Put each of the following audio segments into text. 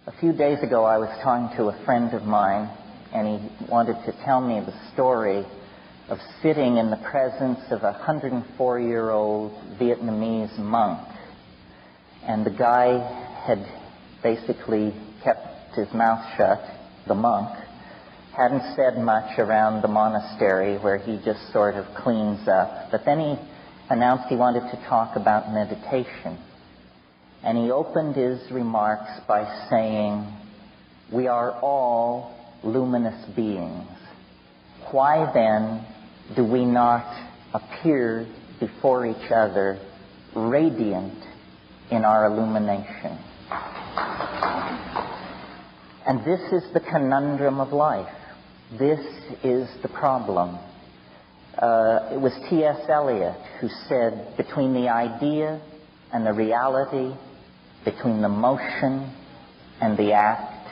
A few days ago, I was talking to a friend of mine, and he wanted to tell me the story of sitting in the presence of a 104-year-old Vietnamese monk. And the guy had basically kept his mouth shut, the monk, hadn't said much around the monastery where he just sort of cleans up. But then he announced he wanted to talk about meditation. And he opened his remarks by saying, "We are all luminous beings. Why then do we not appear before each other radiant in our illumination?" And this is the conundrum of life. This is the problem. It was T.S. Eliot who said, between the idea and the reality, between the motion and the act,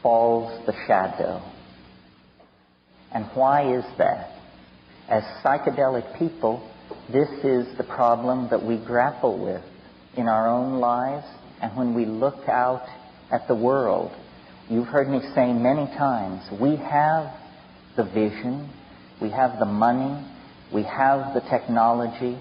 falls the shadow. And why is that? As psychedelic people, this is the problem that we grapple with in our own lives and when we look out at the world. You've heard me say many times, we have the vision, we have the money, we have the technology,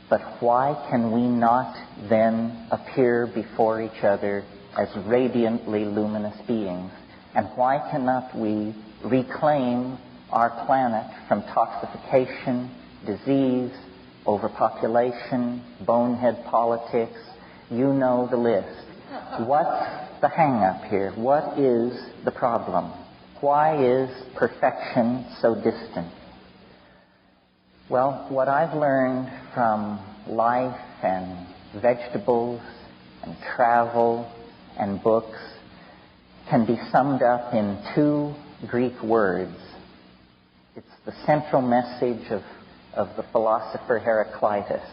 but why can we not then appear before each other as radiantly luminous beings? And why cannot we reclaim our planet from toxification, disease, overpopulation, bonehead politics? You know the list. What's the hang-up here? What is the problem? Why is perfection so distant? Well, what I've learned from life and vegetables and travel and books can be summed up in two Greek words. It's the central message of the philosopher Heraclitus.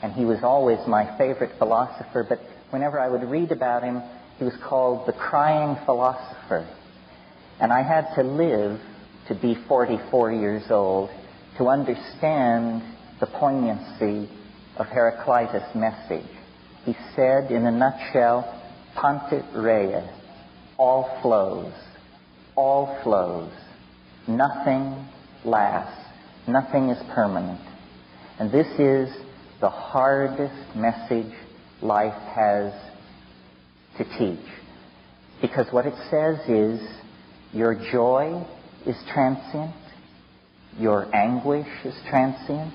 And he was always my favorite philosopher, but whenever I would read about him, he was called the crying philosopher. And I had to live to be 44 years old to understand the poignancy of Heraclitus' message. He said, in a nutshell, Pantit rea, all flows, nothing lasts, nothing is permanent. And this is the hardest message life has to teach. Because what it says is, your joy is transient, your anguish is transient,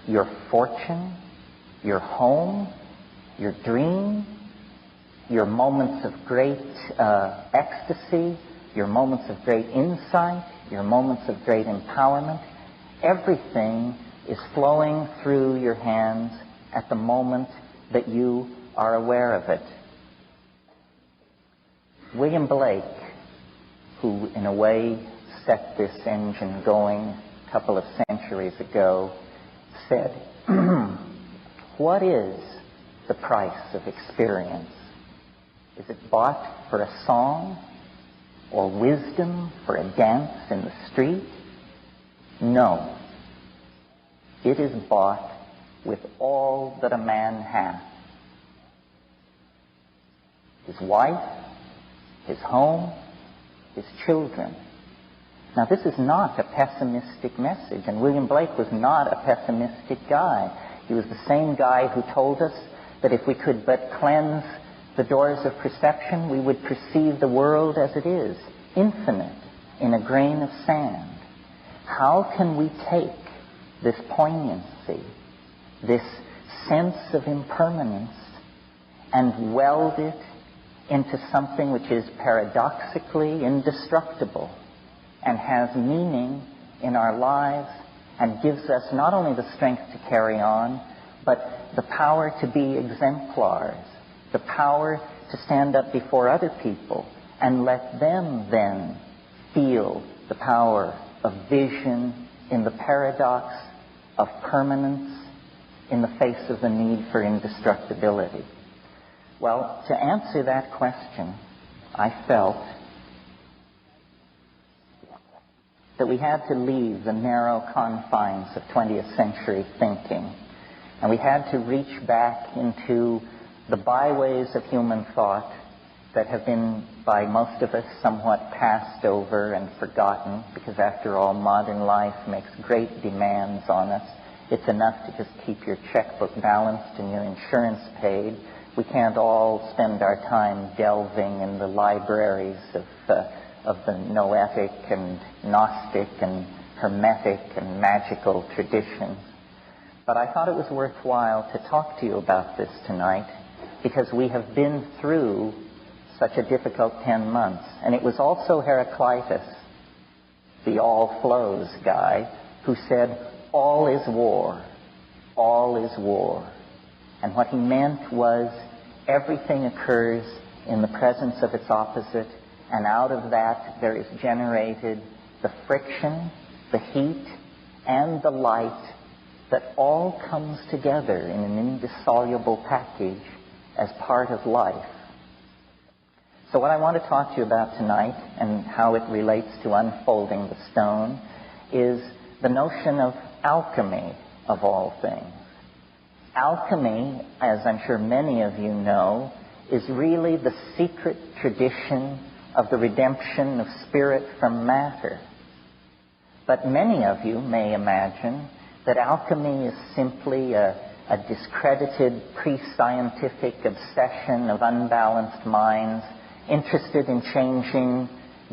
your fortune, your home, your dream, your moments of great ecstasy, your moments of great insight, your moments of great empowerment, everything is flowing through your hands at the moment that you are aware of it. William Blake, who in a way set this engine going a couple of centuries ago, said, what is the price of experience? Is it bought for a song or wisdom for a dance in the street? No. It is bought with all that a man hath. His wife, his home, his children. Now, this is not a pessimistic message, and William Blake was not a pessimistic guy. He was the same guy who told us that if we could but cleanse the doors of perception, we would perceive the world as it is, infinite, in a grain of sand. How can we take this poignancy, this sense of impermanence, and weld it into something which is paradoxically indestructible and has meaning in our lives and gives us not only the strength to carry on, but the power to be exemplars, the power to stand up before other people and let them then feel the power of vision in the paradox of permanence in the face of the need for indestructibility. Well, to answer that question, I felt that we had to leave the narrow confines of 20th century thinking, and we had to reach back into the byways of human thought that have been, by most of us, somewhat passed over and forgotten, because after all, modern life makes great demands on us. It's enough to just keep your checkbook balanced and your insurance paid. We can't all spend our time delving in the libraries of the Noetic and Gnostic and Hermetic and magical traditions. But I thought it was worthwhile to talk to you about this tonight, because we have been through such a difficult 10 months. And it was also Heraclitus, the all flows guy, who said, all is war, all is war. And what he meant was everything occurs in the presence of its opposite, and out of that there is generated the friction, the heat, and the light that all comes together in an indissoluble package as part of life. So what I want to talk to you about tonight, and how it relates to unfolding the stone, is the notion of alchemy, of all things. Alchemy, as I'm sure many of you know, is really the secret tradition of the redemption of spirit from matter. But many of you may imagine that alchemy is simply a discredited pre-scientific obsession of unbalanced minds interested in changing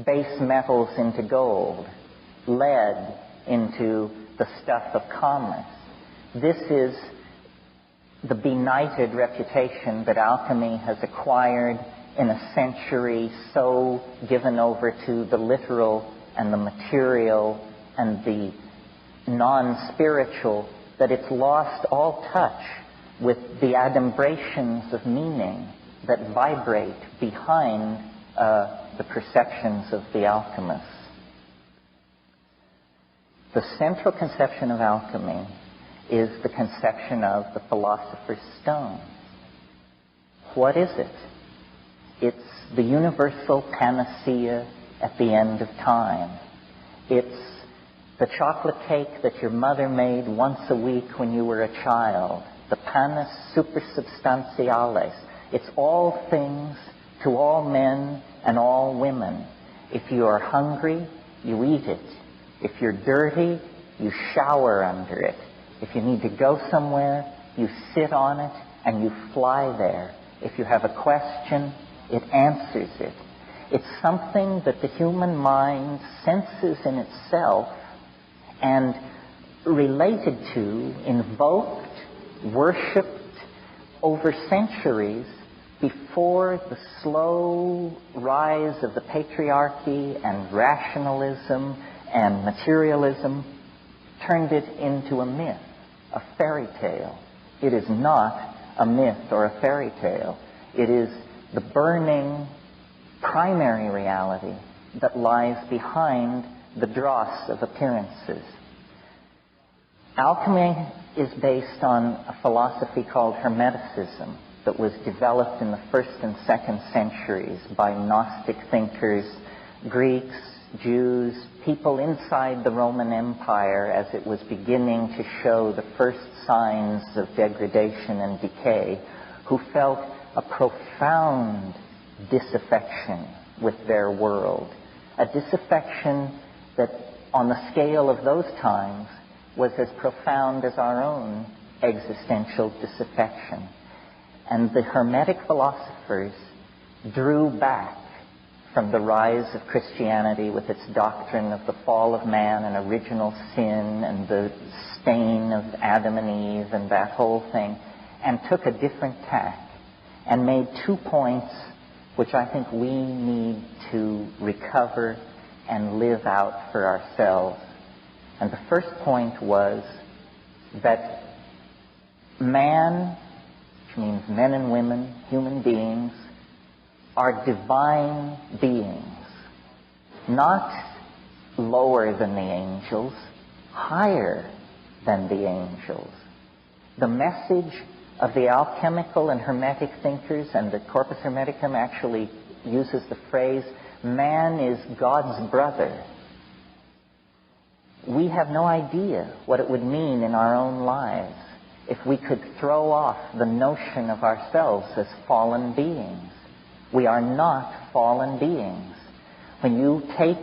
base metals into gold, lead into the stuff of commerce. This is the benighted reputation that alchemy has acquired in a century so given over to the literal and the material and the non-spiritual that it's lost all touch with the adumbrations of meaning that vibrate behind the perceptions of the alchemists. The central conception of alchemy is the conception of the philosopher's stone. What is it? It's the universal panacea at the end of time. It's the chocolate cake that your mother made once a week when you were a child. The panis supersubstantialis. It's all things to all men and all women. If you are hungry, you eat it. If you're dirty, you shower under it. If you need to go somewhere, you sit on it and you fly there. If you have a question, it answers it. It's something that the human mind senses in itself and related to, invoked, worshipped over centuries before the slow rise of the patriarchy and rationalism and materialism turned it into a myth, a fairy tale. It is not a myth or a fairy tale. It is the burning primary reality that lies behind the dross of appearances. Alchemy is based on a philosophy called Hermeticism that was developed in the 1st and 2nd centuries by Gnostic thinkers, Greeks, Jews, people inside the Roman Empire as it was beginning to show the first signs of degradation and decay, who felt a profound disaffection with their world, a disaffection that on the scale of those times was as profound as our own existential disaffection. And the Hermetic philosophers drew back from the rise of Christianity with its doctrine of the fall of man and original sin and the stain of Adam and Eve and that whole thing, and took a different tack and made 2 points which I think we need to recover and live out for ourselves. And the first point was that man, which means men and women, human beings, are divine beings, not lower than the angels, higher than the angels. The message of the alchemical and Hermetic thinkers, and the Corpus Hermeticum actually uses the phrase, man is God's brother. We have no idea what it would mean in our own lives if we could throw off the notion of ourselves as fallen beings. We are not fallen beings. When you take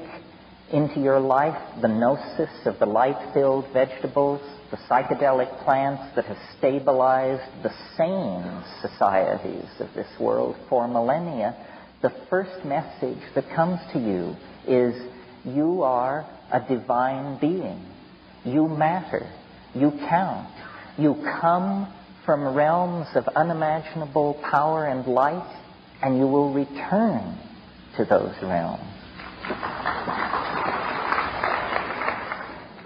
into your life the gnosis of the light-filled vegetables, the psychedelic plants that have stabilized the sane societies of this world for millennia, the first message that comes to you is you are a divine being. You matter. You count. You come from realms of unimaginable power and light, and you will return to those realms.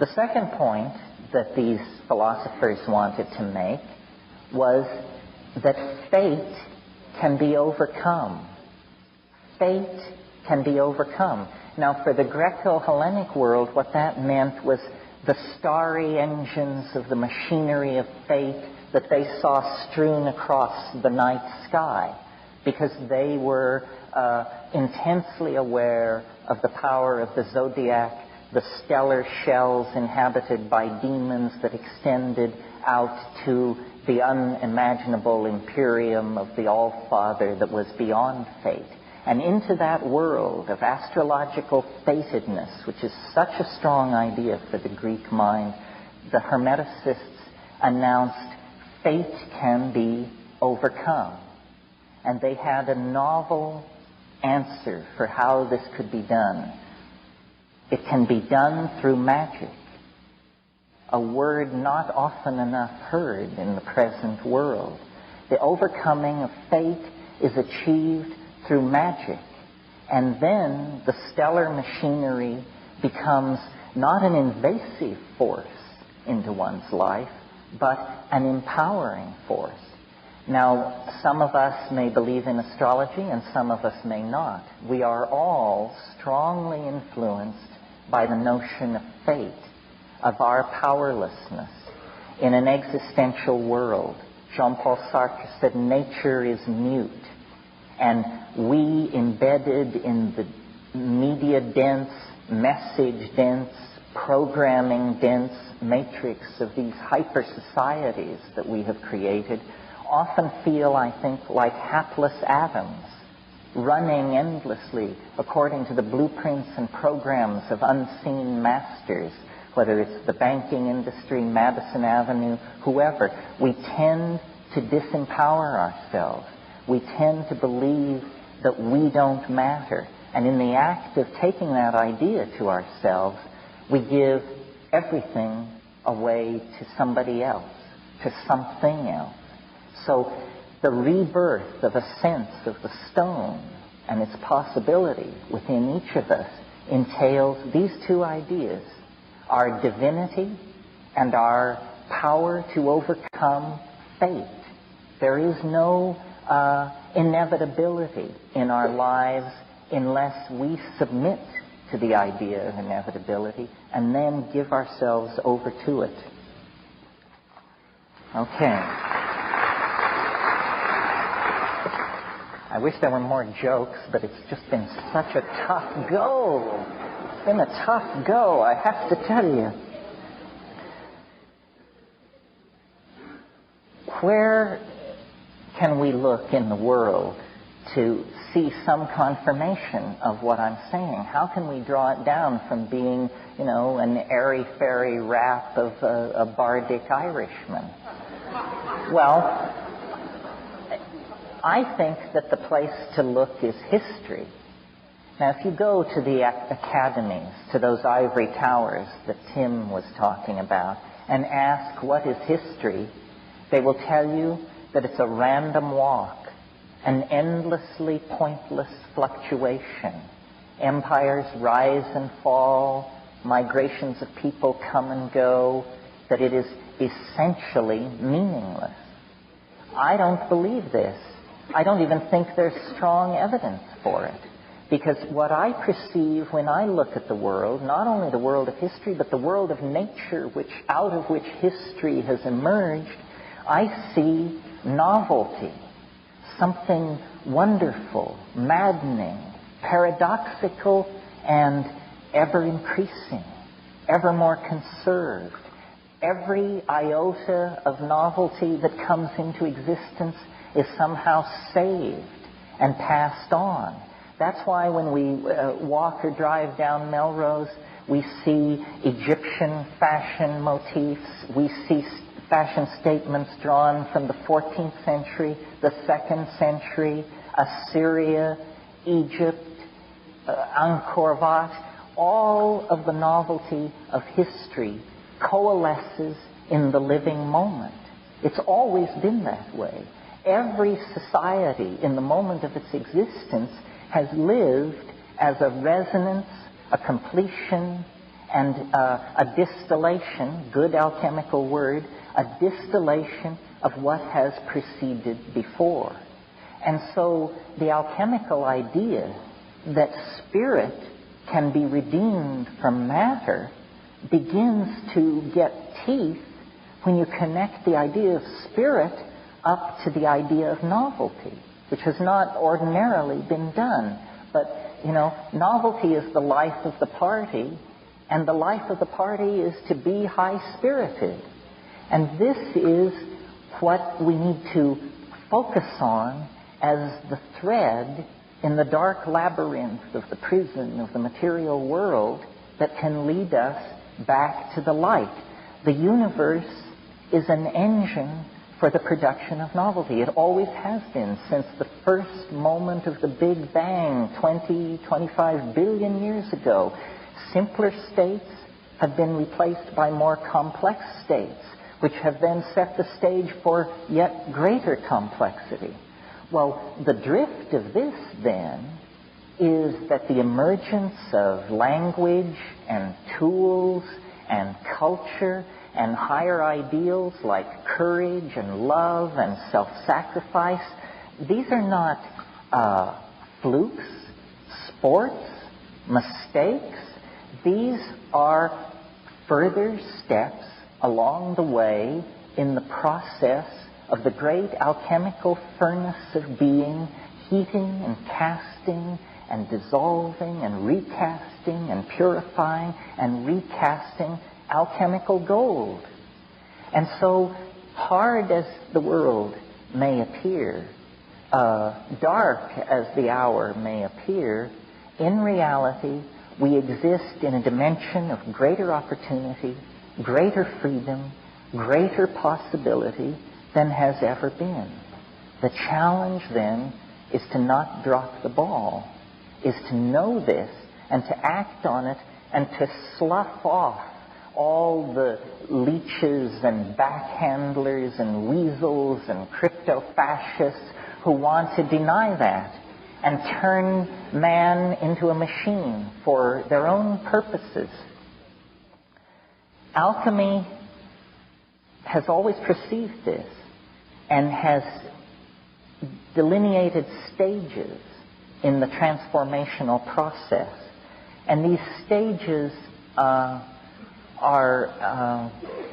The second point that these philosophers wanted to make was that fate can be overcome. Fate can be overcome. Now, for the Greco-Hellenic world, what that meant was the starry engines of the machinery of fate that they saw strewn across the night sky, because they were intensely aware of the power of the zodiac, the stellar shells inhabited by demons that extended out to the unimaginable imperium of the All-Father that was beyond fate. And into that world of astrological fatedness, which is such a strong idea for the Greek mind, the Hermeticists announced fate can be overcome. And they had a novel answer for how this could be done. It can be done through magic, a word not often enough heard in the present world. The overcoming of fate is achieved through magic, and then the stellar machinery becomes not an invasive force into one's life, but an empowering force. Now, some of us may believe in astrology and some of us may not. We are all strongly influenced by the notion of fate, of our powerlessness in an existential world. Jean-Paul Sartre said nature is mute, and we, embedded in the media-dense, message-dense, programming-dense matrix of these hyper-societies that we have created, often feel, I think, like hapless atoms, running endlessly according to the blueprints and programs of unseen masters, whether it's the banking industry, Madison Avenue, whoever. We tend to disempower ourselves. We tend to believe that we don't matter. And in the act of taking that idea to ourselves, we give everything away to somebody else, to something else. So the rebirth of a sense of the stone and its possibility within each of us entails these two ideas: our divinity and our power to overcome fate. There is no inevitability in our lives unless we submit to the idea of inevitability and then give ourselves over to it. Okay. I wish there were more jokes, but it's just been such a tough go. It's been a tough go, I have to tell you. Where can we look in the world to see some confirmation of what I'm saying? How can we draw it down from being, an airy-fairy rap of a bardic Irishman? Well, I think that the place to look is history. Now, if you go to the academies, to those ivory towers that Tim was talking about, and ask what is history, they will tell you that it's a random walk, an endlessly pointless fluctuation. Empires rise and fall, migrations of people come and go, that it is essentially meaningless. I don't believe this. I don't even think there's strong evidence for it. Because what I perceive when I look at the world, not only the world of history, but the world of nature, out of which history has emerged, I see novelty, something wonderful, maddening, paradoxical, and ever-increasing, ever more conserved. Every iota of novelty that comes into existence is somehow saved and passed on. That's why when we walk or drive down Melrose, we see Egyptian fashion motifs. We see fashion statements drawn from the 14th century, the 2nd century, Assyria, Egypt, Angkor Wat. All of the novelty of history coalesces in the living moment. It's always been that way. Every society in the moment of its existence has lived as a resonance, a completion, and a distillation, good alchemical word, a distillation of what has preceded before. And so the alchemical idea that spirit can be redeemed from matter begins to get teeth when you connect the idea of spirit up to the idea of novelty, which has not ordinarily been done. But, novelty is the life of the party, and the life of the party is to be high-spirited. And this is what we need to focus on as the thread in the dark labyrinth of the prison of the material world that can lead us back to the light. The universe is an engine for the production of novelty. It always has been since the first moment of the Big Bang 25 billion years ago. Simpler states have been replaced by more complex states, which have then set the stage for yet greater complexity. Well, the drift of this, then, is that the emergence of language and tools and culture and higher ideals like courage and love and self-sacrifice, these are not flukes, sports, mistakes. These are further steps along the way in the process of the great alchemical furnace of being, heating and casting and dissolving and recasting and purifying and recasting alchemical gold. And so, hard as the world may appear, dark as the hour may appear, in reality, we exist in a dimension of greater opportunity, greater freedom, greater possibility than has ever been. The challenge, then, is to not drop the ball, is to know this and to act on it and to slough off all the leeches and backhandlers and weasels and crypto-fascists who want to deny that and turn man into a machine for their own purposes. Alchemy has always perceived this and has delineated stages in the transformational process. And these stages are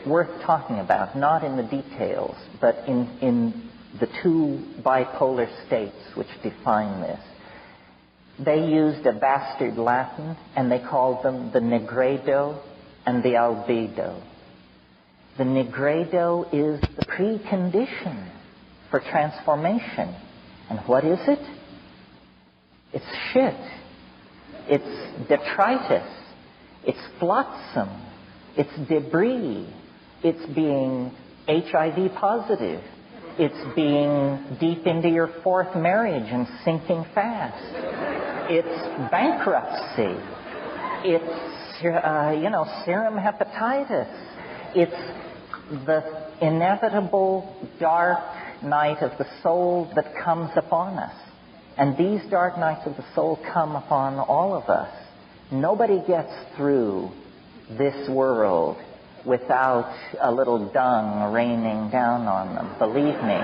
worth talking about, not in the details, but in the two bipolar states which define this. They used a bastard Latin, and they called them the nigredo and the albedo. The nigredo is the precondition for transformation. And what is it? It's shit. It's detritus. It's flotsam. It's debris. It's being HIV positive. It's being deep into your fourth marriage and sinking fast. It's bankruptcy. It's, serum hepatitis. It's the inevitable dark night of the soul that comes upon us. And these dark nights of the soul come upon all of us. Nobody gets through this world without a little dung raining down on them, believe me.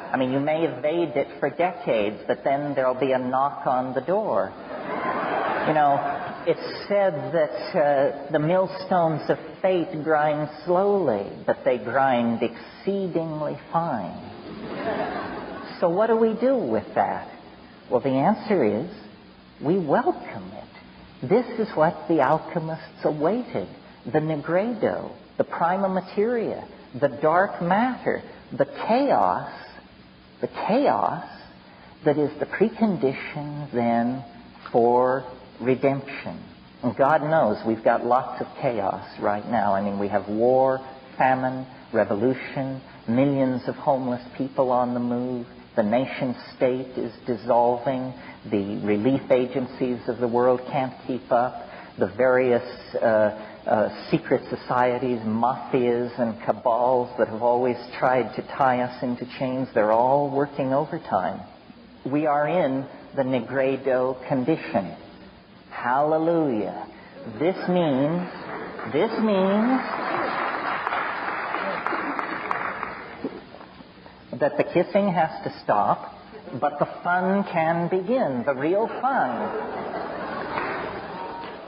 I mean, you may evade it for decades, but then there'll be a knock on the door. It's said that the millstones of fate grind slowly, but they grind exceedingly fine. So what do we do with that? Well, the answer is we welcome it. This is what the alchemists awaited. The nigredo, the prima materia, the dark matter, the chaos that is the precondition then for redemption. And God knows we've got lots of chaos right now. I mean, we have war, famine, revolution, millions of homeless people on the move. The nation state is dissolving. The relief agencies of the world can't keep up. The various secret societies, mafias, and cabals that have always tried to tie us into chains, they're all working overtime. We are in the nigredo condition. Hallelujah. This means that the kissing has to stop, but the fun can begin, the real fun.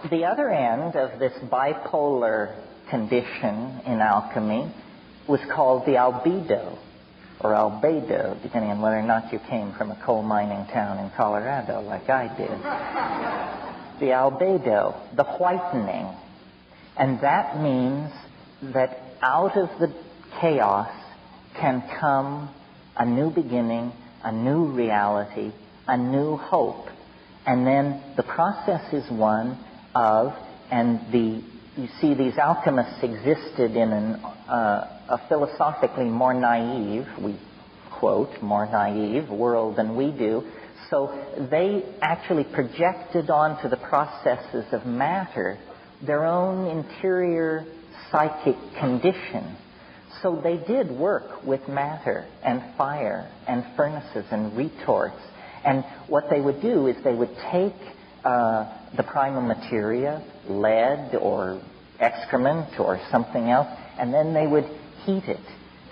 The other end of this bipolar condition in alchemy was called the albedo, or albedo, depending on whether or not you came from a coal mining town in Colorado like I did. The albedo, the whitening. And that means that out of the chaos can come a new beginning, a new reality, a new hope. And then the process is one of, you see these alchemists existed in a philosophically more naive, we quote, more naive world than we do. So they actually projected onto the processes of matter their own interior psychic condition. So they did work with matter and fire and furnaces and retorts. And what they would do is they would take the primal materia, lead or excrement or something else, and then they would heat it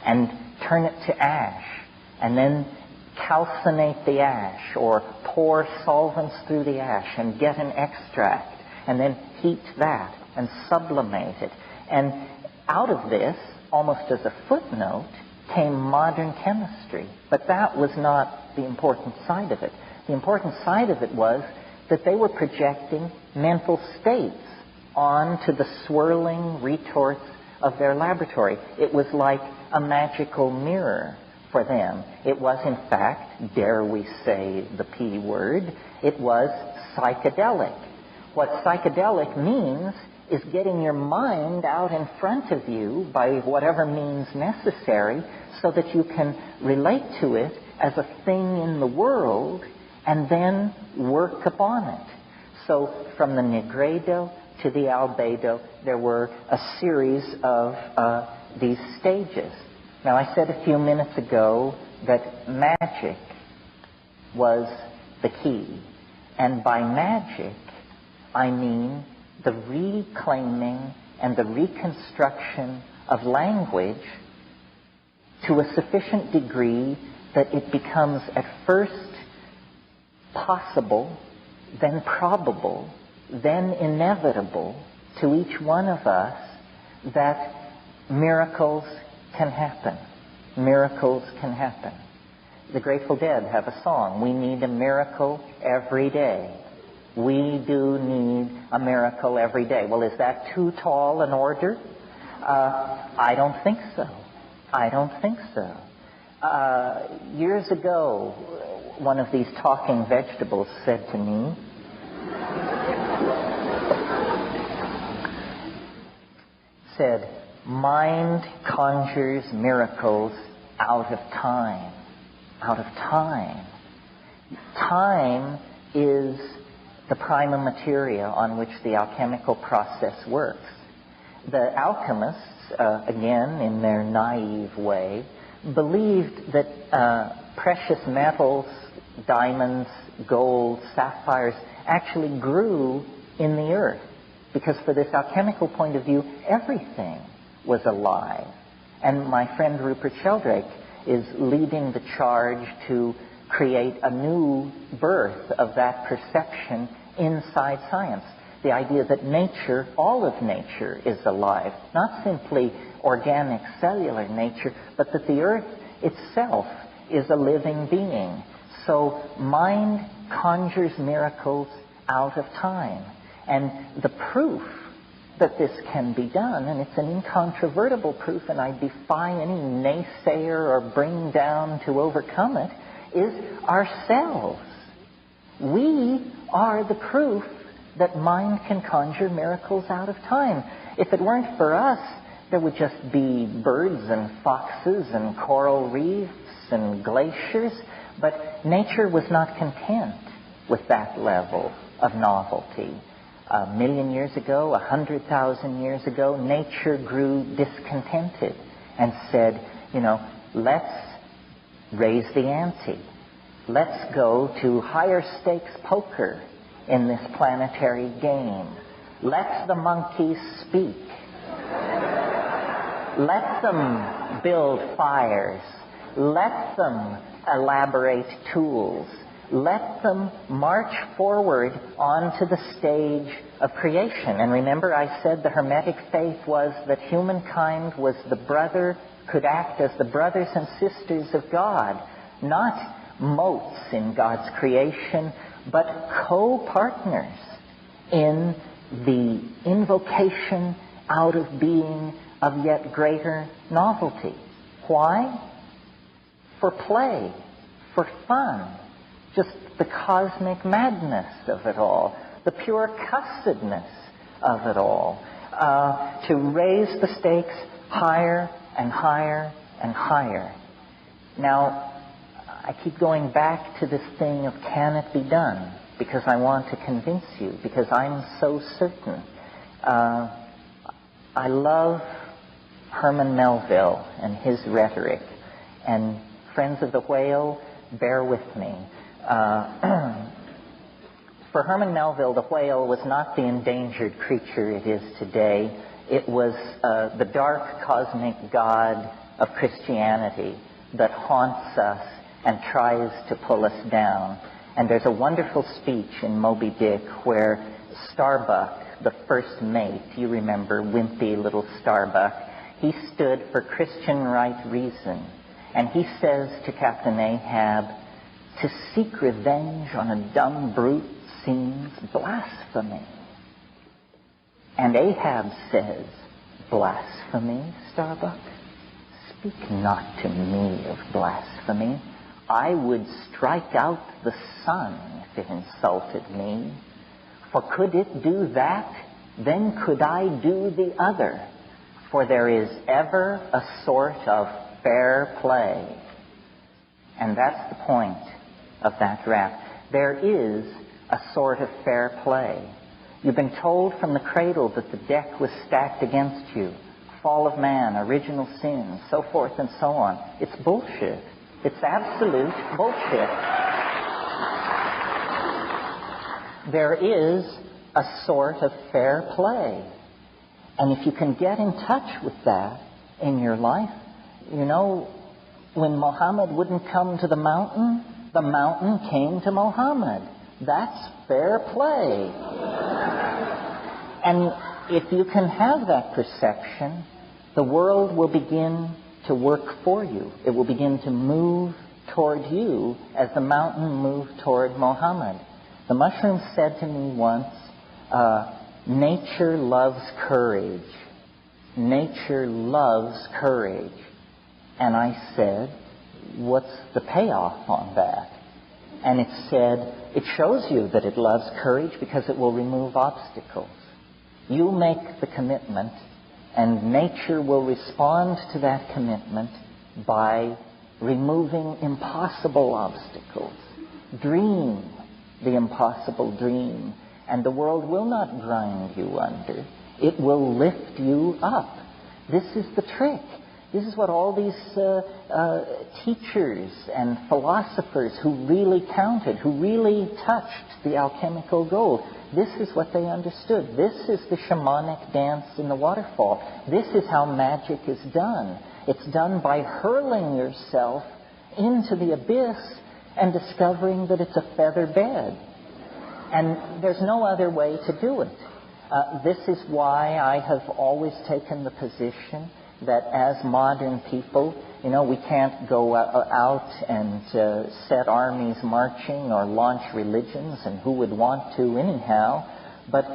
and turn it to ash, and then calcinate the ash or pour solvents through the ash and get an extract, and then heat that and sublimate it. And out of this, almost as a footnote, came modern chemistry. But that was not the important side of it. The important side of it was that they were projecting mental states onto the swirling retorts of their laboratory. It was like a magical mirror for them. It was, in fact, dare we say the P word, it was psychedelic. What psychedelic means is getting your mind out in front of you by whatever means necessary so that you can relate to it as a thing in the world and then work upon it. So from the nigredo to the albedo, there were a series of these stages. Now, I said a few minutes ago that magic was the key. And by magic, I mean the reclaiming and the reconstruction of language to a sufficient degree that it becomes at first possible, then probable, then inevitable to each one of us that miracles can happen. Miracles can happen. The Grateful Dead have a song, "We need a miracle every day." We do need a miracle every day. Well, is that too tall an order? I don't think so. I don't think so. Years ago, one of these talking vegetables said to me, mind conjures miracles out of time. Out of time. Time is the prima materia on which the alchemical process works. The alchemists, again, in their naive way, believed that precious metals, diamonds, gold, sapphires, actually grew in the earth. Because for this alchemical point of view, everything was alive. And my friend Rupert Sheldrake is leading the charge to create a new birth of that perception inside science. The idea that nature, all of nature, is alive. Not simply organic cellular nature, but that the earth itself is a living being. So mind conjures miracles out of time. And the proof that this can be done, and it's an incontrovertible proof, and I defy any naysayer or bring down to overcome it, is ourselves. We are the proof that mind can conjure miracles out of time. If it weren't for us, there would just be birds and foxes and coral reefs and glaciers. But nature was not content with that level of novelty. 1 million years ago, 100,000 years ago, nature grew discontented and said, let's raise the ante. Let's go to higher stakes poker in this planetary game. Let the monkeys speak. Let them build fires. Let them elaborate tools. Let them march forward onto the stage of creation. And remember, I said the Hermetic faith was that humankind could act as the brothers and sisters of God, not motes in God's creation, but co-partners in the invocation out of being of yet greater novelty. Why? For play, for fun, just the cosmic madness of it all, the pure cussedness of it all, to raise the stakes higher and higher and higher. Now, I keep going back to this thing of can it be done, because I want to convince you, because I'm so certain. I love Herman Melville and his rhetoric, and friends of the whale, bear with me. For Herman Melville, the whale was not the endangered creature it is today. It was the dark cosmic god of Christianity that haunts us and tries to pull us down. And there's a wonderful speech in Moby Dick where Starbuck, the first mate, you remember, wimpy little Starbuck, he stood for Christian right reason. And he says to Captain Ahab, to seek revenge on a dumb brute seems blasphemy. And Ahab says, blasphemy, Starbuck? Speak not to me of blasphemy. I would strike out the sun if it insulted me. For could it do that, then could I do the other. For there is ever a sort of fair play. And that's the point of that rap. There is a sort of fair play. You've been told from the cradle that the deck was stacked against you. Fall of man, original sin, so forth and so on. It's bullshit. It's absolute bullshit. There is a sort of fair play. And if you can get in touch with that in your life, when Muhammad wouldn't come to the mountain came to Muhammad. That's fair play. And if you can have that perception, the world will begin to work for you. It will begin to move toward you as the mountain moved toward Muhammad. The mushroom said to me once, nature loves courage. Nature loves courage. And I said, what's the payoff on that? And it said, it shows you that it loves courage because it will remove obstacles. You make the commitment, and nature will respond to that commitment by removing impossible obstacles. Dream the impossible dream, and the world will not grind you under. It will lift you up. This is the trick. This is what all these teachers and philosophers who really counted, who really touched the alchemical gold, this is what they understood. This is the shamanic dance in the waterfall. This is how magic is done. It's done by hurling yourself into the abyss and discovering that it's a feather bed. And there's no other way to do it. This is why I have always taken the position that as modern people, we can't go out and set armies marching or launch religions, and who would want to anyhow. But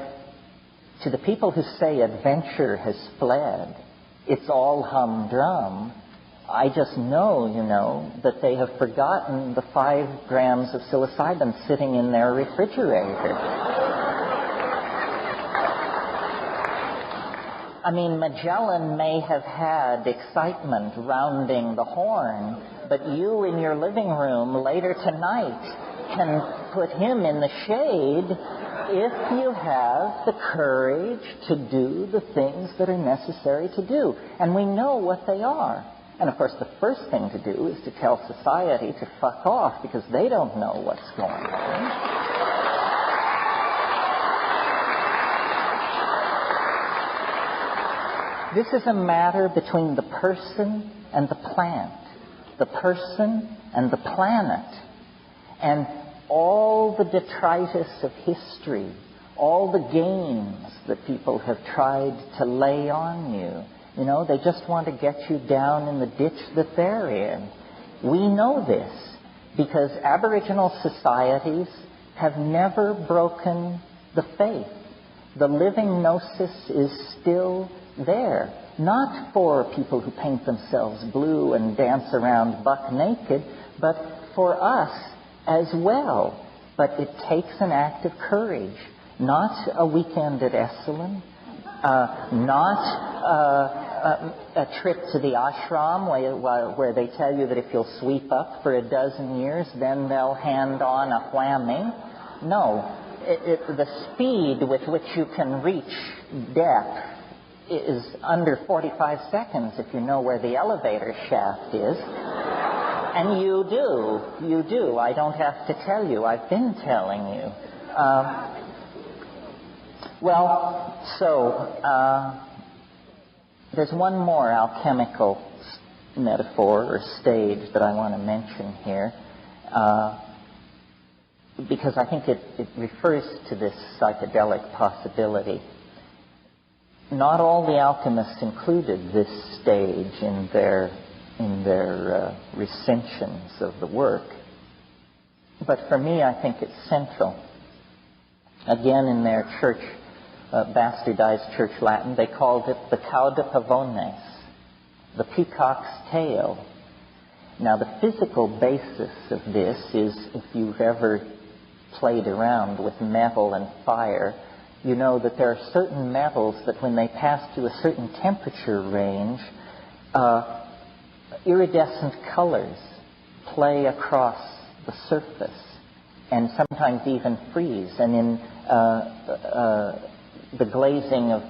to the people who say adventure has fled, it's all humdrum, I just know, that they have forgotten the 5 grams of psilocybin sitting in their refrigerator. I mean, Magellan may have had excitement rounding the Horn, but you in your living room later tonight can put him in the shade if you have the courage to do the things that are necessary to do. And we know what they are. And of course, the first thing to do is to tell society to fuck off, because they don't know what's going on. This is a matter between the person and the plant, the person and the planet. And all the detritus of history, all the games that people have tried to lay on you, they just want to get you down in the ditch that they're in. We know this because Aboriginal societies have never broken the faith. The living gnosis is still there, not for people who paint themselves blue and dance around buck naked, but for us as well. But it takes an act of courage, not a weekend at Esalen, not a trip to the ashram where they tell you that if you'll sweep up for a dozen years, then they'll hand on a whammy. No, the speed with which you can reach depth is under 45 seconds if you know where the elevator shaft is. And you do. I don't have to tell you. I've been telling you. There's one more alchemical metaphor or stage that I want to mention here, because I think it refers to this psychedelic possibility. Not all the alchemists included this stage in their recensions of the work. But for me, I think it's central. Again, in their church, bastardized church Latin, they called it the cauda pavones, the peacock's tail. Now, the physical basis of this is, if you've ever played around with metal and fire, you know that there are certain metals that when they pass through a certain temperature range, iridescent colors play across the surface and sometimes even freeze. And in the glazing of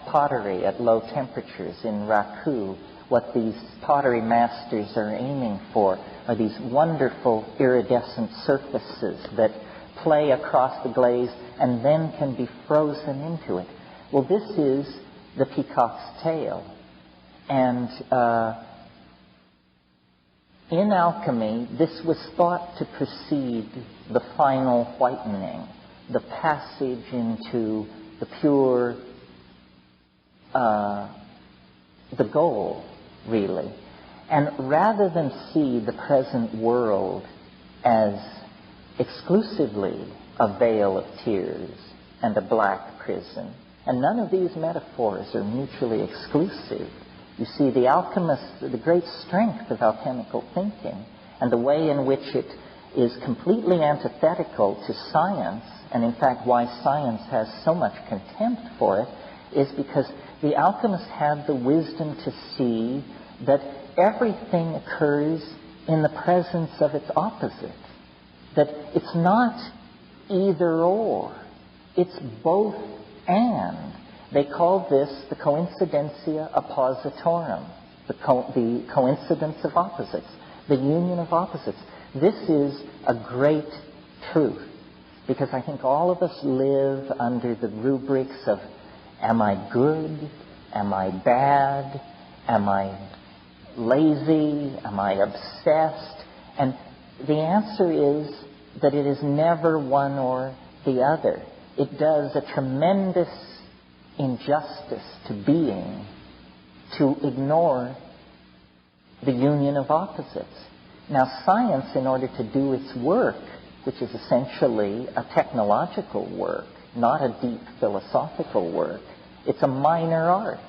pottery at low temperatures in Raku, what these pottery masters are aiming for are these wonderful iridescent surfaces that play across the glaze and then can be frozen into it. Well, this is the peacock's tail. And in alchemy, this was thought to precede the final whitening, the passage into the pure, the goal, really. And rather than see the present world as exclusively a vale of tears and a black prison, and none of these metaphors are mutually exclusive. You see, the alchemists, the great strength of alchemical thinking and the way in which it is completely antithetical to science, and in fact why science has so much contempt for it, is because the alchemists had the wisdom to see that everything occurs in the presence of its opposite. That it's not either or, it's both and. They call this the coincidentia oppositorum, the coincidence of opposites, the union of opposites. This is a great truth, because I think all of us live under the rubrics of, am I good? Am I bad? Am I lazy? Am I obsessed? And the answer is that it is never one or the other. It does a tremendous injustice to being to ignore the union of opposites. Now, science, in order to do its work, which is essentially a technological work, not a deep philosophical work, it's a minor art,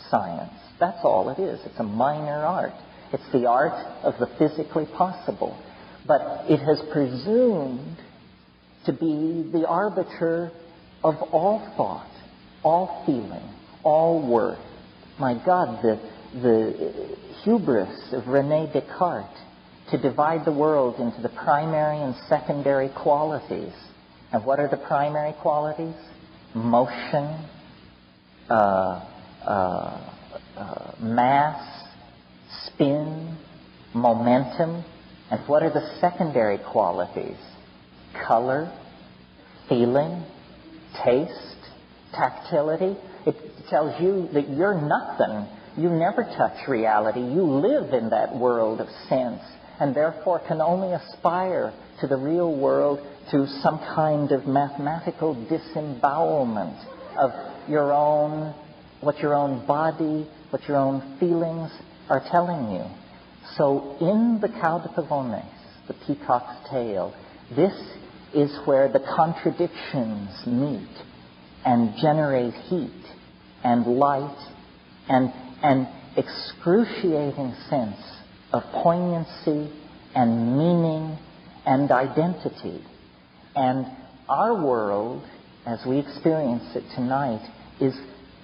science. That's all it is. It's a minor art. It's the art of the physically possible. But it has presumed to be the arbiter of all thought, all feeling, all worth. My God, the hubris of René Descartes to divide the world into the primary and secondary qualities. And what are the primary qualities? Motion, mass, spin, momentum. And what are the secondary qualities? Color, feeling, taste, tactility. It tells you that you're nothing. You never touch reality. You live in that world of sense, and therefore can only aspire to the real world through some kind of mathematical disembowelment of your own, what your own body, what your own feelings are telling you. So in the Cow de Pavones, the peacock's tail, this is where the contradictions meet and generate heat and light and an excruciating sense of poignancy and meaning and identity. And our world, as we experience it tonight, is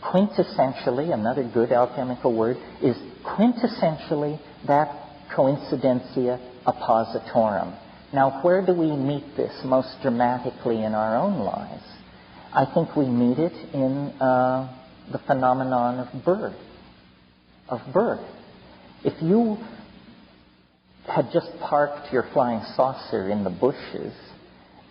quintessentially, another good alchemical word, is quintessentially that coincidentia oppositorum. Now, where do we meet this most dramatically in our own lives? I think we meet it in the phenomenon of birth. If you had just parked your flying saucer in the bushes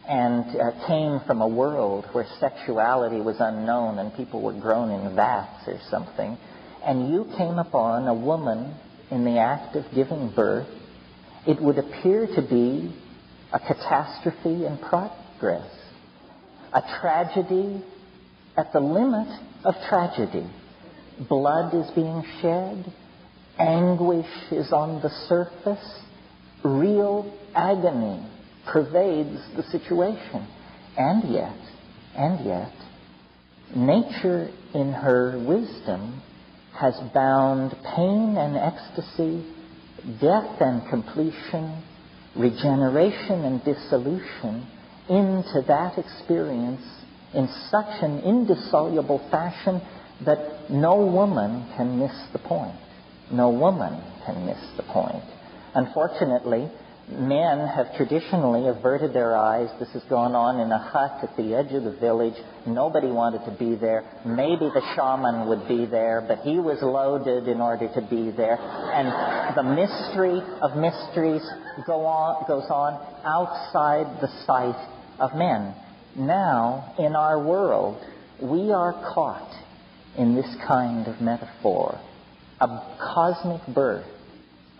and came from a world where sexuality was unknown and people were grown in vats or something, and you came upon a woman in the act of giving birth, it would appear to be a catastrophe in progress, a tragedy at the limit of tragedy. Blood is being shed, anguish is on the surface, real agony pervades the situation. And yet, nature in her wisdom has bound pain and ecstasy, death and completion, regeneration and dissolution into that experience in such an indissoluble fashion that no woman can miss the point. No woman can miss the point. Unfortunately, men have traditionally averted their eyes. This has gone on in a hut at the edge of the village. Nobody wanted to be there. Maybe the shaman would be there, but he was loaded in order to be there. And the mystery of mysteries goes on outside the sight of men. Now, in our world, we are caught in this kind of metaphor. A cosmic birth,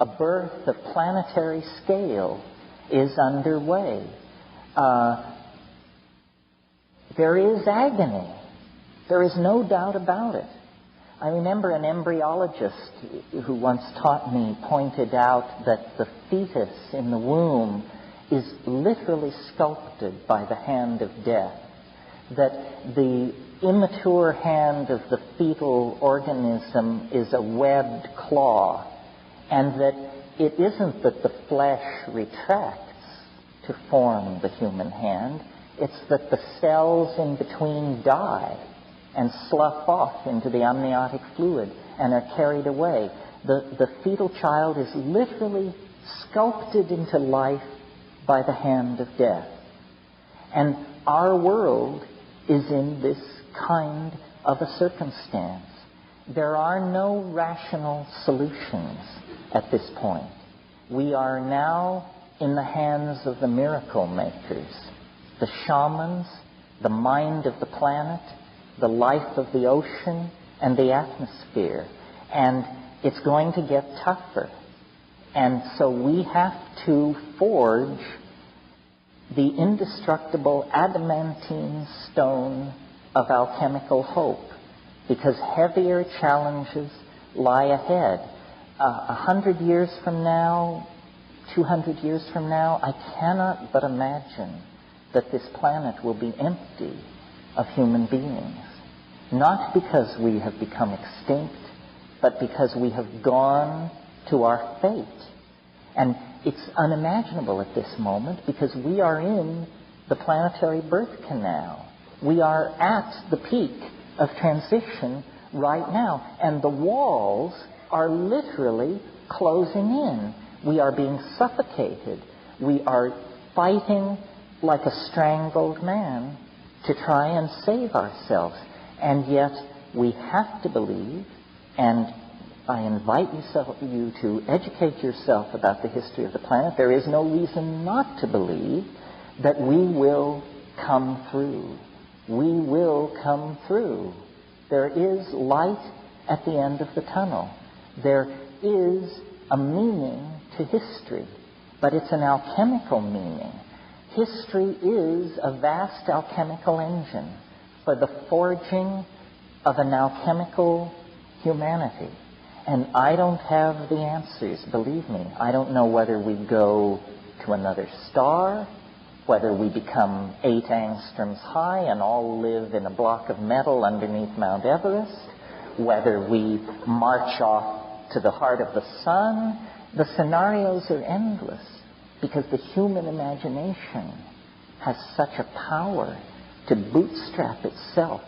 a birth of planetary scale is underway. There is agony. There is no doubt about it. I remember an embryologist who once taught me pointed out that the fetus in the womb is literally sculpted by the hand of death, that the immature hand of the fetal organism is a webbed claw, and that it isn't that the flesh retracts to form the human hand, it's that the cells in between die and slough off into the amniotic fluid and are carried away. The fetal child is literally sculpted into life by the hand of death. And our world is in this kind of a circumstance. There are no rational solutions at this point. We are now in the hands of the miracle makers, the shamans, the mind of the planet, the life of the ocean, and the atmosphere. And it's going to get tougher. And so we have to forge the indestructible adamantine stone of alchemical hope, because heavier challenges lie ahead. 100 years from now, 200 years from now, I cannot but imagine that this planet will be empty of human beings. Not because we have become extinct, but because we have gone to our fate. And it's unimaginable at this moment because we are in the planetary birth canal. We are at the peak of transition right now, and the walls are literally closing in. We are being suffocated. We are fighting like a strangled man to try and save ourselves. And yet we have to believe, and I invite you to educate yourself about the history of the planet. There is no reason not to believe that we will come through. We will come through. There is light at the end of the tunnel. There is a meaning to history, but it's an alchemical meaning. History is a vast alchemical engine for the forging of an alchemical humanity. And I don't have the answers, believe me. I don't know whether we go to another star, whether we become 8 angstroms high and all live in a block of metal underneath Mount Everest, whether we march off to the heart of the sun. The scenarios are endless because the human imagination has such a power to bootstrap itself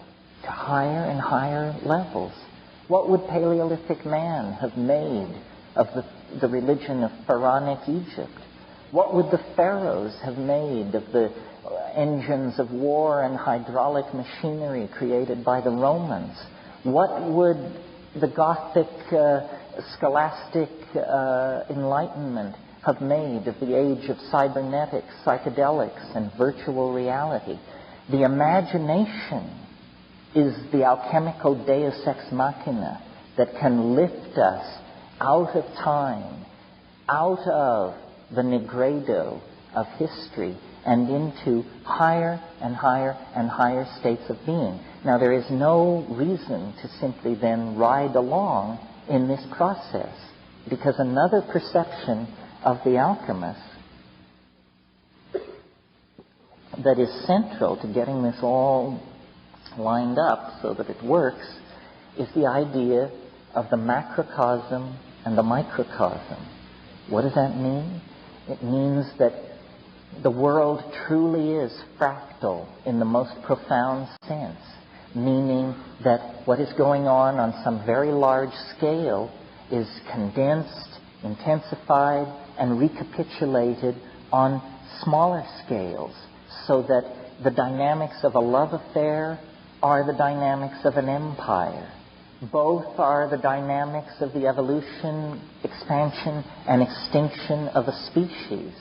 to higher and higher levels. What would Paleolithic man have made of the religion of pharaonic Egypt? What would the pharaohs have made of the engines of war and hydraulic machinery created by the Romans? What would the Gothic scholastic enlightenment have made of the age of cybernetics, psychedelics, and virtual reality? The imagination is the alchemical deus ex machina that can lift us out of time, out of the nigredo of history, and into higher and higher and higher states of being. Now, there is no reason to simply then ride along in this process, because another perception of the alchemist that is central to getting this all lined up so that it works is the idea of the macrocosm and the microcosm. What does that mean? It means that the world truly is fractal in the most profound sense, meaning that what is going on some very large scale is condensed, intensified, and recapitulated on smaller scales, so that the dynamics of a love affair are the dynamics of an empire. Both are the dynamics of the evolution, expansion, and extinction of a species.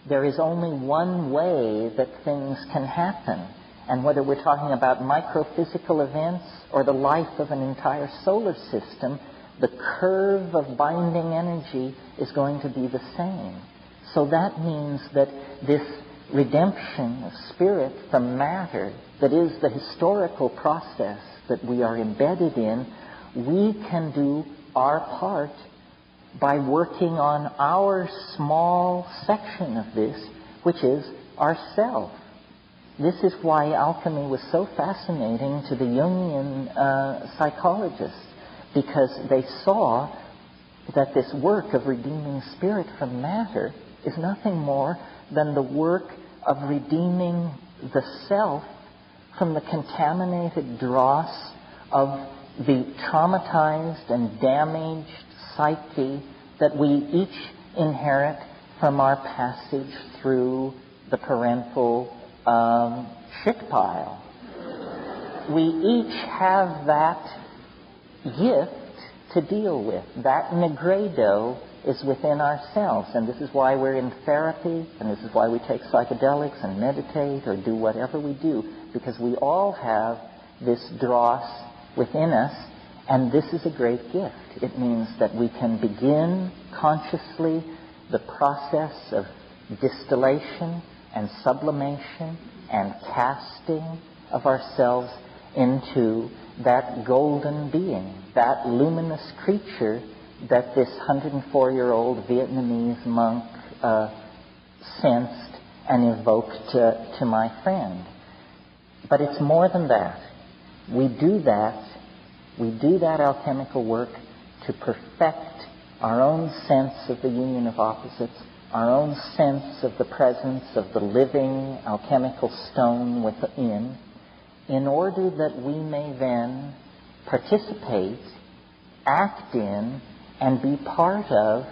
There is only one way that things can happen. And whether we're talking about microphysical events or the life of an entire solar system, the curve of binding energy is going to be the same. So that means that this redemption of spirit from matter, that is the historical process that we are embedded in, we can do our part by working on our small section of this, which is ourself. This is why alchemy was so fascinating to the Jungian psychologists, because they saw that this work of redeeming spirit from matter is nothing more than the work of redeeming the self from the contaminated dross of the traumatized and damaged psyche that we each inherit from our passage through the parental shit pile. We each have that gift to deal with. That nigredo is within ourselves, and this is why we're in therapy, and this is why we take psychedelics and meditate or do whatever we do, because we all have this dross within us, and this is a great gift. It means that we can begin consciously the process of distillation and sublimation and casting of ourselves into that golden being, that luminous creature that this 104-year-old Vietnamese monk sensed and evoked to my friend. But it's more than that. We do that alchemical work to perfect our own sense of the union of opposites, our own sense of the presence of the living alchemical stone within, in order that we may then participate, act in, and be part of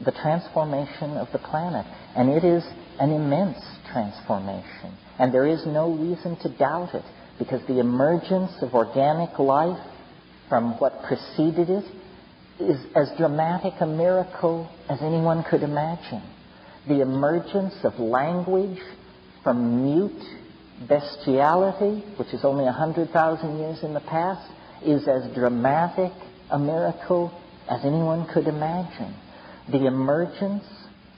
the transformation of the planet. And it is an immense transformation. And there is no reason to doubt it, because the emergence of organic life from what preceded it is as dramatic a miracle as anyone could imagine. The emergence of language from mute bestiality, which is only 100,000 years in the past, is as dramatic a miracle as anyone could imagine. The emergence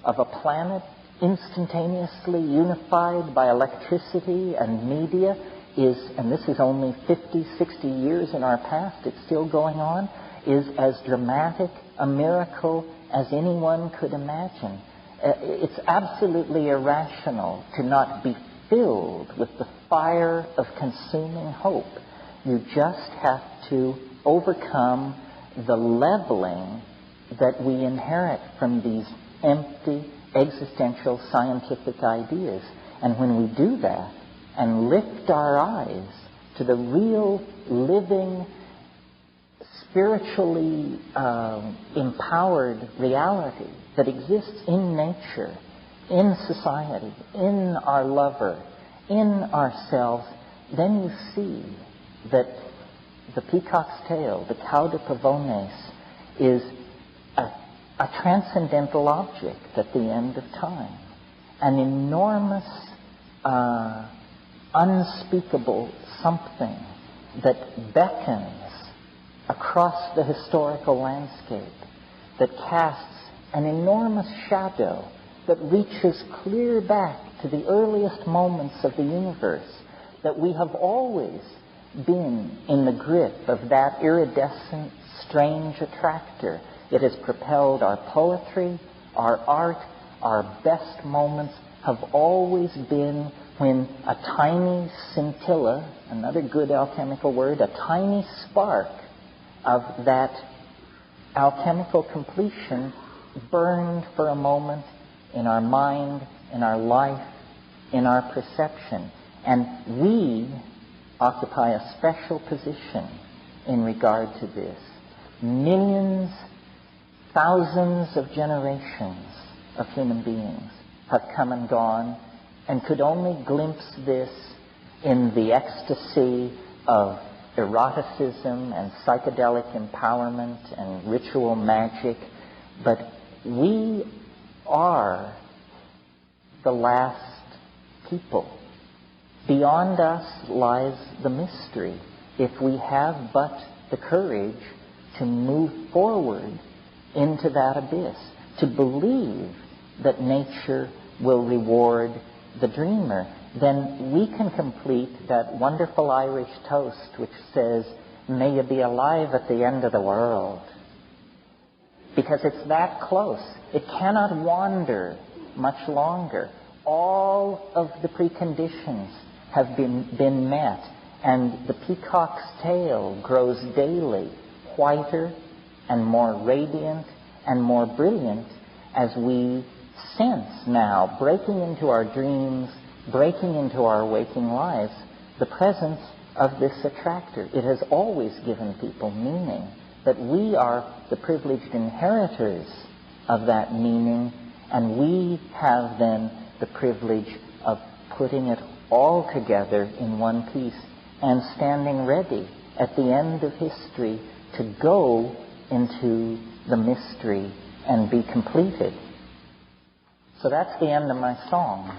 of a planet instantaneously unified by electricity and media is, and this is only 50, 60 years in our past, it's still going on, is as dramatic a miracle as anyone could imagine. It's absolutely irrational to not be filled with the fire of consuming hope. You just have to overcome the leveling that we inherit from these empty, existential, scientific ideas. And when we do that and lift our eyes to the real, living, spiritually empowered reality that exists in nature, in society, in our lover, in ourselves, then you see that the peacock's tail, the cauda pavones, is a transcendental object at the end of time. An enormous, unspeakable something that beckons across the historical landscape, that casts an enormous shadow that reaches clear back to the earliest moments of the universe, that we have always been in the grip of that iridescent, strange attractor. It has propelled our poetry, our art, our best moments have always been when a tiny scintilla, another good alchemical word, a tiny spark of that alchemical completion burned for a moment in our mind, in our life, in our perception. And we occupy a special position in regard to this. Millions, thousands of generations of human beings have come and gone and could only glimpse this in the ecstasy of eroticism and psychedelic empowerment and ritual magic. But we are the last people. Beyond us lies the mystery. If we have but the courage to move forward into that abyss, to believe that nature will reward the dreamer, then we can complete that wonderful Irish toast which says, "May you be alive at the end of the world." Because it's that close. It cannot wander much longer. All of the preconditions have been met, and the peacock's tail grows daily whiter and more radiant and more brilliant as we sense now, breaking into our dreams, breaking into our waking lives, the presence of this attractor. It has always given people meaning, that we are the privileged inheritors of that meaning, and we have then the privilege of putting it all together in one piece and standing ready at the end of history to go into the mystery and be completed. So that's the end of my song.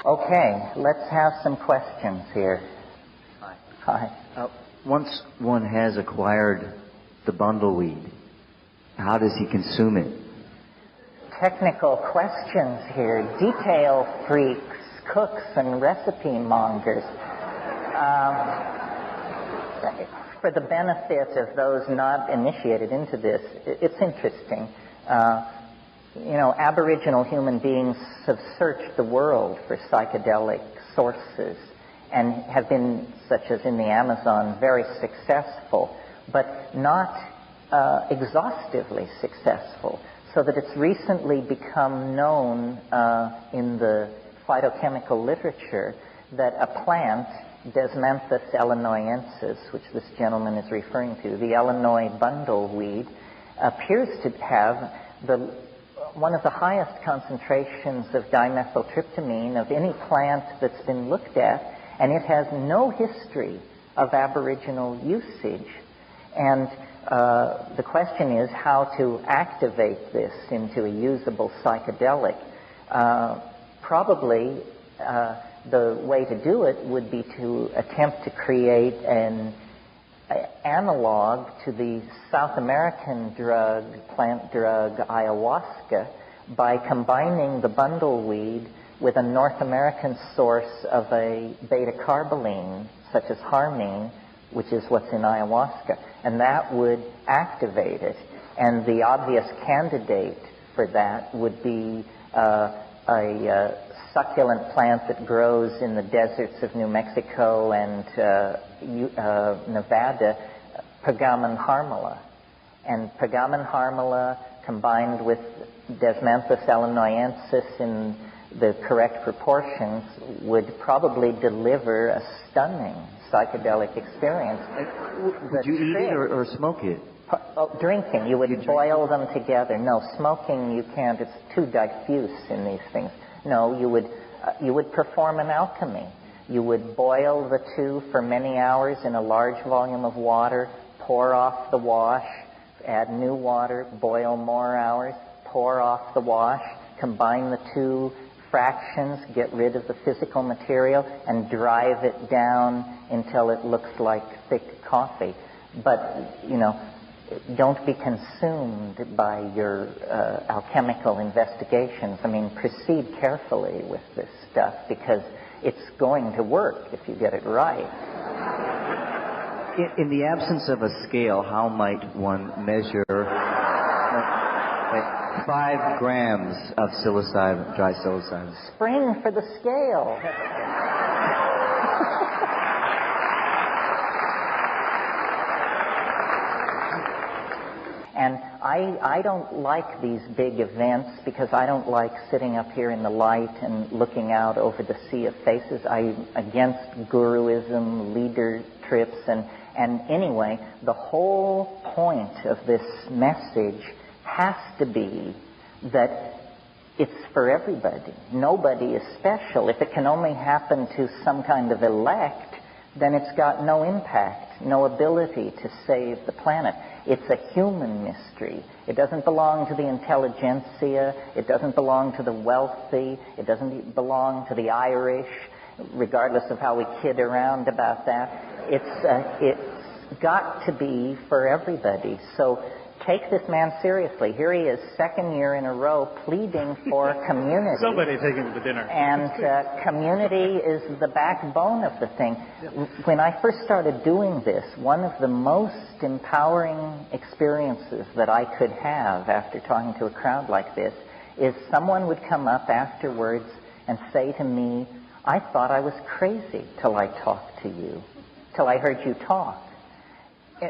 Okay, let's have some questions here. Hi. Once one has acquired the bundleweed, how does he consume it? Technical questions here. Detail freaks, cooks, and recipe mongers. For the benefit of those not initiated into this, it's interesting. Aboriginal human beings have searched the world for psychedelic sources and have been, such as in the Amazon, very successful, but not exhaustively successful, so that it's recently become known in the phytochemical literature that a plant, Desmanthus illinoiensis, which this gentleman is referring to, the Illinois bundleweed, appears to have one of the highest concentrations of dimethyltryptamine of any plant that's been looked at, and it has no history of Aboriginal usage. And the question is how to activate this into a usable psychedelic. Probably the way to do it would be to attempt to create an analog to the South American plant drug ayahuasca, by combining the bundleweed with a North American source of a beta-carboline, such as harmine, which is what's in ayahuasca, and that would activate it. And the obvious candidate for that would be a succulent plant that grows in the deserts of New Mexico and Nevada, Pergamon harmala. And Pergamon harmala combined with Desmanthus illinoiensis in the correct proportions would probably deliver a stunning psychedelic experience. Would you eat it or smoke it? Drinking. You would boil them together. No, smoking you can't. It's too diffuse in these things. No, you would perform an alchemy. You would boil the two for many hours in a large volume of water, pour off the wash, add new water, boil more hours, pour off the wash, combine the two fractions, get rid of the physical material, and drive it down until it looks like thick coffee. But, don't be consumed by your alchemical investigations. I mean, proceed carefully with this stuff, because it's going to work if you get it right. In the absence of a scale, how might one measure 5 grams of psilocybin, dry psilocybin? Spring for the scale. And I don't like these big events, because I don't like sitting up here in the light and looking out over the sea of faces. I'm against guruism, leader trips, and anyway, the whole point of this message has to be that it's for everybody. Nobody is special. If it can only happen to some kind of elect, then it's got no impact, no ability to save the planet. It's a human mystery. It doesn't belong to the intelligentsia. It doesn't belong to the wealthy. It doesn't belong to the Irish, regardless of how we kid around about that. It's got to be for everybody. So take this man seriously. Here he is, second year in a row, pleading for community. Somebody take him to dinner. And community is the backbone of the thing. When I first started doing this, one of the most empowering experiences that I could have after talking to a crowd like this is someone would come up afterwards and say to me, I thought I was crazy till I talked to you, till I heard you talk.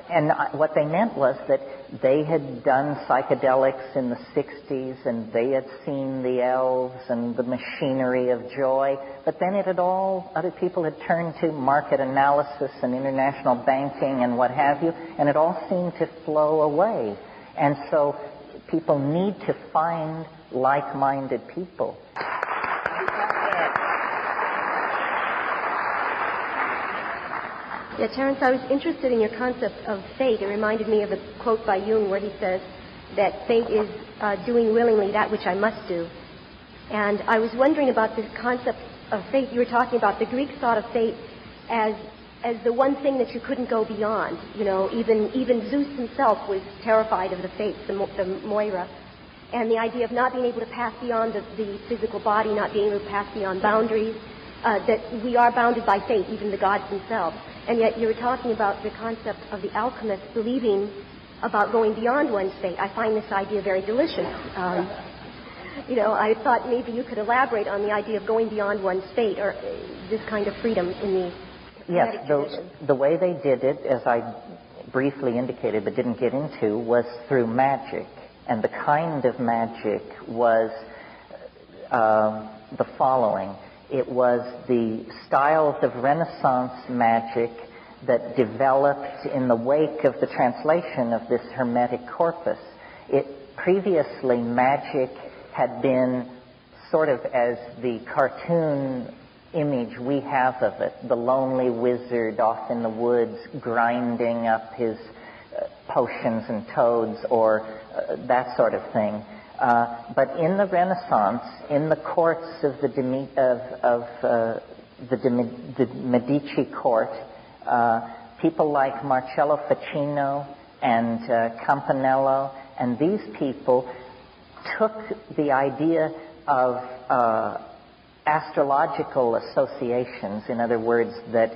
And what they meant was that they had done psychedelics in the 60s, and they had seen the elves and the machinery of joy, but then other people had turned to market analysis and international banking and what have you, and it all seemed to flow away. And so people need to find like-minded people. Yeah, Terence, I was interested in your concept of fate. It reminded me of a quote by Jung where he says that fate is doing willingly that which I must do. And I was wondering about this concept of fate. You were talking about the Greeks thought of fate as the one thing that you couldn't go beyond. Even Zeus himself was terrified of the fates, the Moira. And the idea of not being able to pass beyond the physical body, not being able to pass beyond boundaries, that we are bounded by fate, even the gods themselves. And yet you were talking about the concept of the alchemist believing about going beyond one's fate. I find this idea very delicious. I thought maybe you could elaborate on the idea of going beyond one's fate, or this kind of freedom in the Yes, the way they did it, as I briefly indicated but didn't get into, was through magic. And the kind of magic was the following. It was the styles of Renaissance magic that developed in the wake of the translation of this Hermetic corpus. Previously, magic had been sort of as the cartoon image we have of it, the lonely wizard off in the woods grinding up his potions and toads, or that sort of thing. But in the Renaissance, in the courts of the Medici court, people like Marcello Ficino and Campanello, and these people took the idea of astrological associations, in other words, that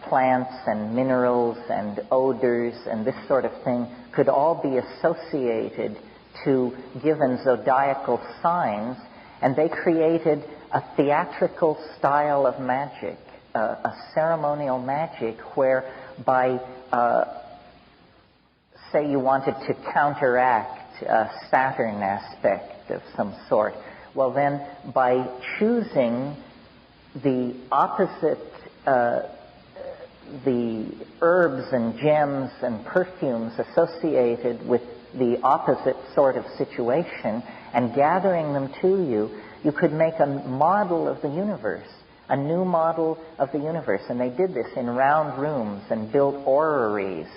plants and minerals and odors and this sort of thing could all be associated to given zodiacal signs, and they created a theatrical style of magic, a ceremonial magic whereby, say you wanted to counteract a Saturn aspect of some sort, well then by choosing the opposite, the herbs and gems and perfumes associated with the opposite sort of situation and gathering them to you, you could make a model of the universe, a new model of the universe. And they did this in round rooms and built orreries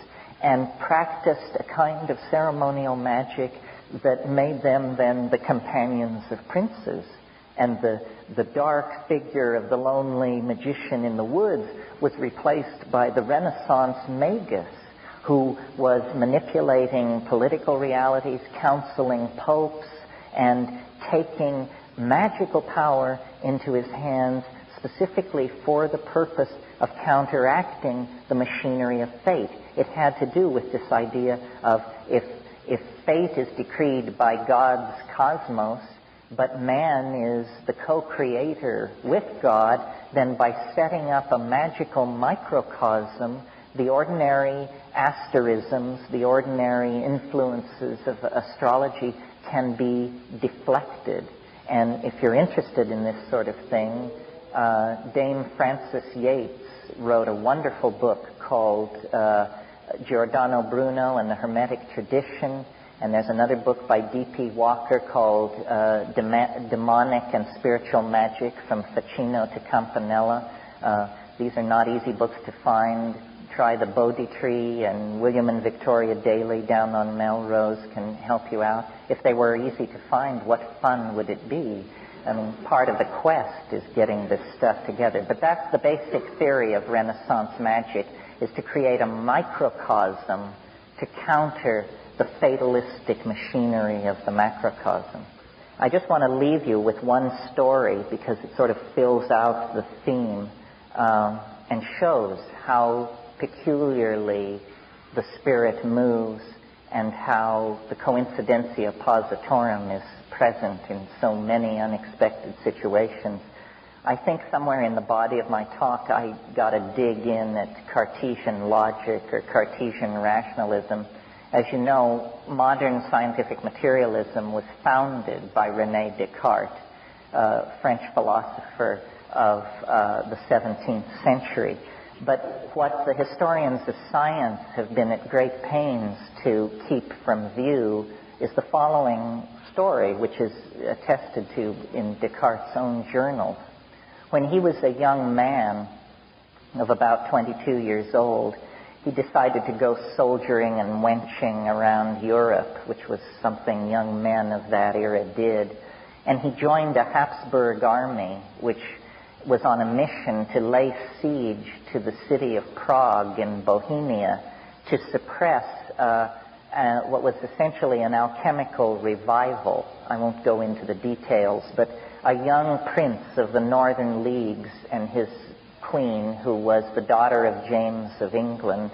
and practiced a kind of ceremonial magic that made them then the companions of princes. And the dark figure of the lonely magician in the woods was replaced by the Renaissance magus, who was manipulating political realities, counseling popes, and taking magical power into his hands specifically for the purpose of counteracting the machinery of fate. It had to do with this idea of if fate is decreed by God's cosmos, but man is the co-creator with God, then by setting up a magical microcosm, the ordinary asterisms, the ordinary influences of astrology can be deflected. And if you're interested in this sort of thing, Dame Frances Yates wrote a wonderful book called Giordano Bruno and the Hermetic Tradition. And there's another book by D.P. Walker called Demonic and Spiritual Magic, from Ficino to Campanella. These are not easy books to find. Try the Bodhi Tree, and William and Victoria Daly down on Melrose can help you out. If they were easy to find, what fun would it be? I mean, part of the quest is getting this stuff together. But that's the basic theory of Renaissance magic, is to create a microcosm to counter the fatalistic machinery of the macrocosm. I just want to leave you with one story because it sort of fills out the theme and shows how peculiarly the spirit moves and how the coincidentia positorum is present in so many unexpected situations. I think somewhere in the body of my talk I got to dig in at Cartesian logic or Cartesian rationalism. As you know, modern scientific materialism was founded by René Descartes, French philosopher of the 17th century. But what the historians of science have been at great pains to keep from view is the following story, which is attested to in Descartes' own journals. When he was a young man of about 22 years old, he decided to go soldiering and wenching around Europe, which was something young men of that era did. And he joined a Habsburg army, which was on a mission to lay siege to the city of Prague in Bohemia to suppress what was essentially an alchemical revival. I won't go into the details, but a young prince of the Northern Leagues and his queen, who was the daughter of James of England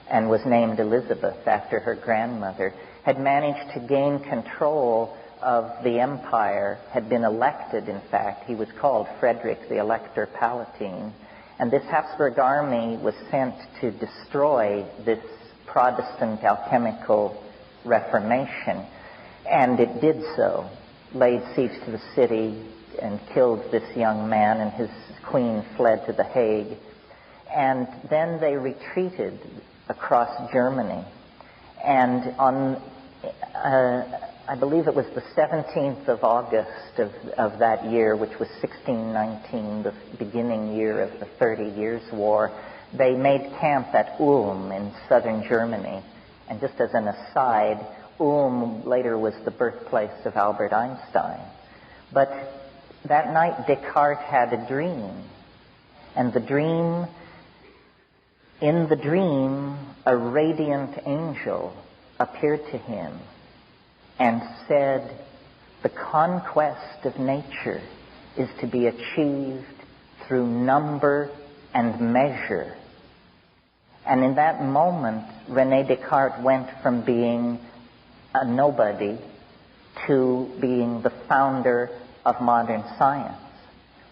and was named Elizabeth after her grandmother, had managed to gain control of the empire had been elected, in fact. He was called Frederick the Elector Palatine. And this Habsburg army was sent to destroy this Protestant alchemical reformation. And it did so, laid siege to the city and killed this young man, and his queen fled to The Hague. And then they retreated across Germany. And on, I believe it was the 17th of August of that year, which was 1619, the beginning year of the 30 Years' War, they made camp at Ulm in southern Germany. And just as an aside, Ulm later was the birthplace of Albert Einstein. But that night Descartes had a dream. And in the dream, a radiant angel appeared to him and said, the conquest of nature is to be achieved through number and measure. And in that moment, René Descartes went from being a nobody to being the founder of modern science.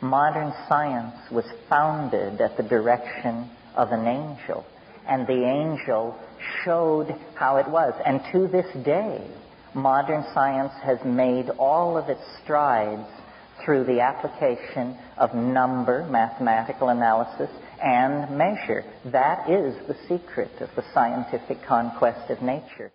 Modern science was founded at the direction of an angel, and the angel showed how it was. And to this day, modern science has made all of its strides through the application of number, mathematical analysis, and measure. That is the secret of the scientific conquest of nature.